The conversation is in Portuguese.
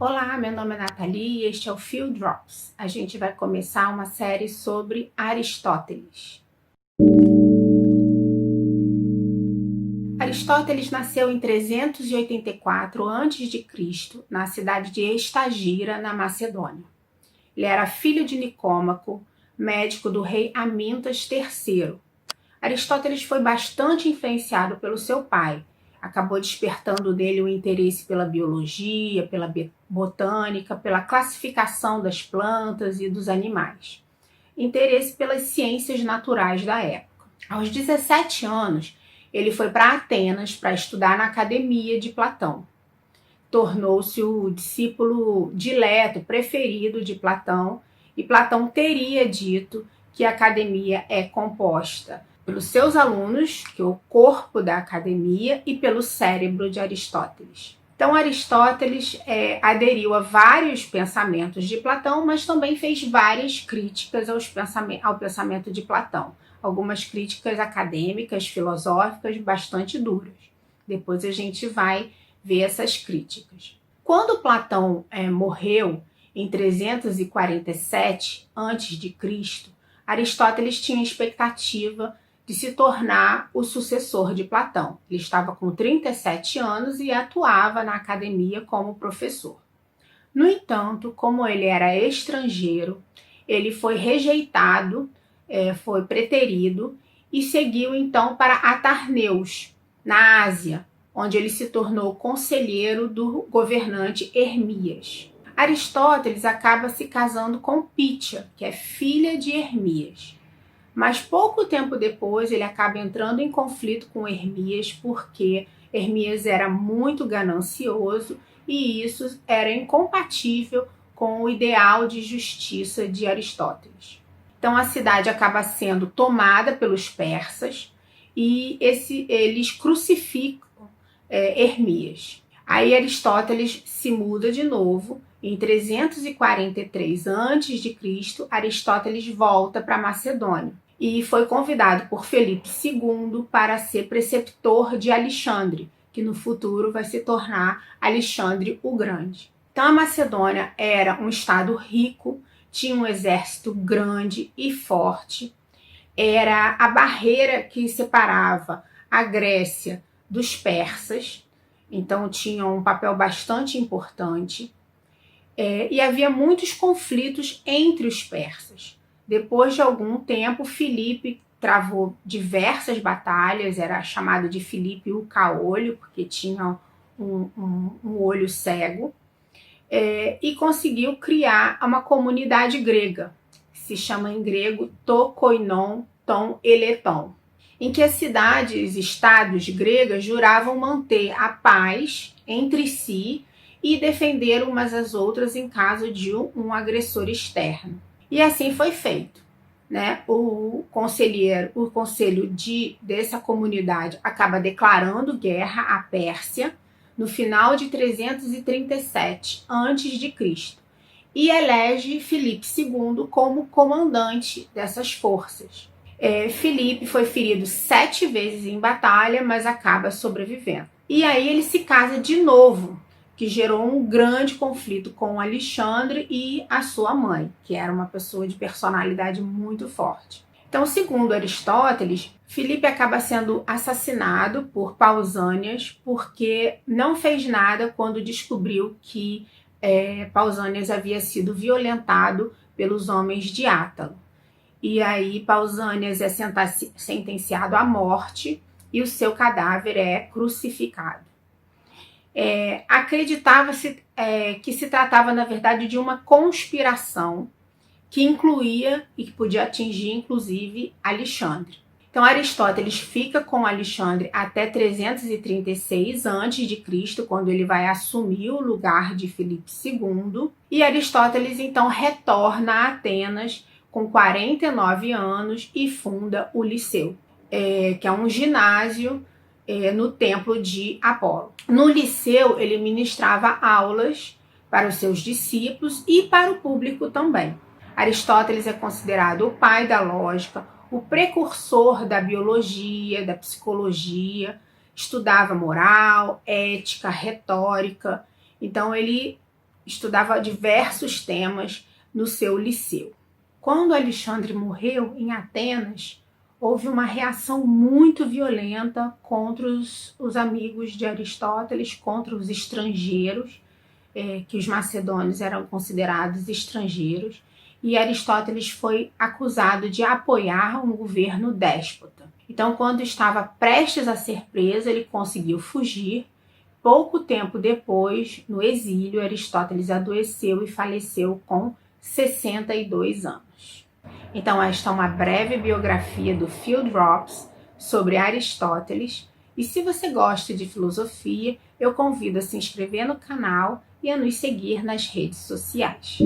Olá, meu nome é Nathalie e este é o Field Drops. A gente vai começar uma série sobre Aristóteles. Aristóteles nasceu em 384 a.C., na cidade de Estagira, na Macedônia. Ele era filho de Nicômaco, médico do rei Amintas III. Aristóteles foi bastante influenciado pelo seu pai. Acabou despertando nele o interesse pela biologia, pela botânica, pela classificação das plantas e dos animais. Interesse pelas ciências naturais da época. Aos 17 anos, ele foi para Atenas para estudar na academia de Platão. Tornou-se o discípulo dileto, preferido de Platão, e Platão teria dito que a academia é composta pelos seus alunos, que é o corpo da academia, e pelo cérebro de Aristóteles. Então, Aristóteles aderiu a vários pensamentos de Platão, mas também fez várias críticas ao pensamento de Platão. Algumas críticas acadêmicas, filosóficas, bastante duras. Depois a gente vai ver essas críticas. Quando Platão morreu, em 347 a.C., Aristóteles tinha expectativa de se tornar o sucessor de Platão. Ele estava com 37 anos e atuava na academia como professor. No entanto, como ele era estrangeiro, ele foi rejeitado, foi preterido e seguiu então para Atarneus, na Ásia, onde ele se tornou conselheiro do governante Hermias. Aristóteles acaba se casando com Pítia, que é filha de Hermias. Mas pouco tempo depois ele acaba entrando em conflito com Hermias porque Hermias era muito ganancioso e isso era incompatível com o ideal de justiça de Aristóteles. Então a cidade acaba sendo tomada pelos persas e eles crucificam Hermias. Aí Aristóteles se muda de novo. Em 343 a.C., Aristóteles volta para Macedônia e foi convidado por Filipe II para ser preceptor de Alexandre, que no futuro vai se tornar Alexandre o Grande. Então a Macedônia era um estado rico, tinha um exército grande e forte, era a barreira que separava a Grécia dos persas, então tinha um papel bastante importante. E havia muitos conflitos entre os persas. Depois de algum tempo, Filipe travou diversas batalhas, era chamado de Filipe o Caolho, porque tinha um olho cego, e conseguiu criar uma comunidade grega, que se chama em grego Tokoinon Ton Eleton, em que as cidades e estados gregas juravam manter a paz entre si e defender umas às outras em caso de um agressor externo. E assim foi feito. Né? O conselho dessa comunidade acaba declarando guerra à Pérsia no final de 337 a.C. e elege Filipe II como comandante dessas forças. Filipe foi ferido 7 vezes em batalha, mas acaba sobrevivendo. E aí ele se casa de novo, que gerou um grande conflito com Alexandre e a sua mãe, que era uma pessoa de personalidade muito forte. Então, segundo Aristóteles, Filipe acaba sendo assassinado por Pausânias porque não fez nada quando descobriu que Pausânias havia sido violentado pelos homens de Átalo. E aí Pausânias é sentenciado à morte e o seu cadáver é crucificado. Acreditava-se que se tratava, na verdade, de uma conspiração que incluía e que podia atingir, inclusive, Alexandre. Então, Aristóteles fica com Alexandre até 336 a.C., quando ele vai assumir o lugar de Filipe II. E Aristóteles, então, retorna a Atenas com 49 anos e funda o Liceu, que é um ginásio no templo de Apolo. No Liceu, ele ministrava aulas para os seus discípulos e para o público também. Aristóteles é considerado o pai da lógica, o precursor da biologia, da psicologia, estudava moral, ética, retórica. Então ele estudava diversos temas no seu liceu. Quando Alexandre morreu em Atenas, houve uma reação muito violenta contra os amigos de Aristóteles, contra os estrangeiros, que os macedônios eram considerados estrangeiros, e Aristóteles foi acusado de apoiar um governo déspota. Então, quando estava prestes a ser preso, ele conseguiu fugir. Pouco tempo depois, no exílio, Aristóteles adoeceu e faleceu com 62 anos. Então, esta é uma breve biografia do Phil Drops sobre Aristóteles. E se você gosta de filosofia, eu convido a se inscrever no canal e a nos seguir nas redes sociais.